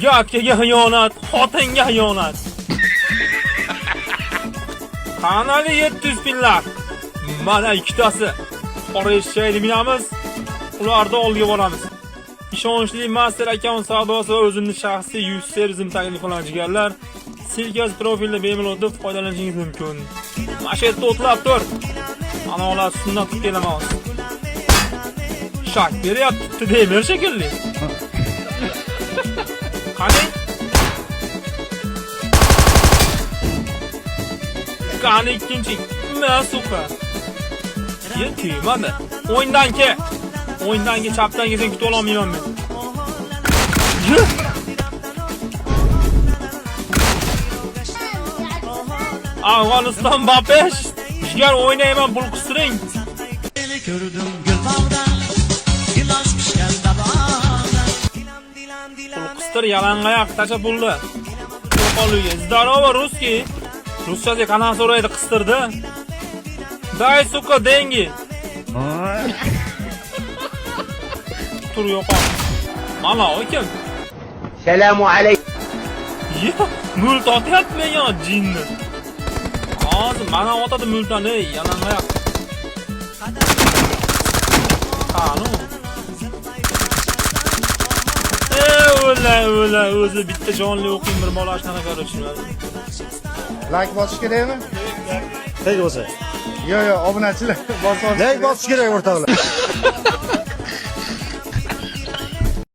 Yakkaga xiyonat, xotinga xiyonat. Qanaqa 700 pinlar? Mana ikkitasi. Qora eshakni minamiz, ularni olga boramiz. Ishonchli master akkaunt savdosi va o'zimning shaxsiy yuz servisini taklif qilgan jigarlar, Silkaz profilda bemalol foydalanishingiz mumkin. Mana shu yerda o'tlab tur. Ana ular sunnat kelamiz. Shak beryapti deymer shekilli. Qani? Qani ikkinchi. Masuqa. Yetimadi. O'yindan ke. O'yindan ke chapdan kelsen kutib olmayman men. Afg'oniston Bapesh. Jigar o'ynayman, pul qistiring. Ko'rdim gulbog'da, gilos pishgan tabaqda. Pul qistir, yalangoyoq tasha pulni. Yo'qoluga. Здорово, русский. Ruschasiga qanaqa so'raydi qistirdi. Дай, suka, dengi. Tur yo'qol. Mana o kim? Selamu alaykum. Yo, mult otyapti yo jinni. Hozir mana otadi multani, yalangoyoq. Qani? O'la, o'zi bitta jonli o'qing bir bola shunaqa ko'rishmadi. Like bosish kerakmi? Nega bo'lsa? Yo'q, obunachilar bosib. Like bosish kerak o'rtoqlar.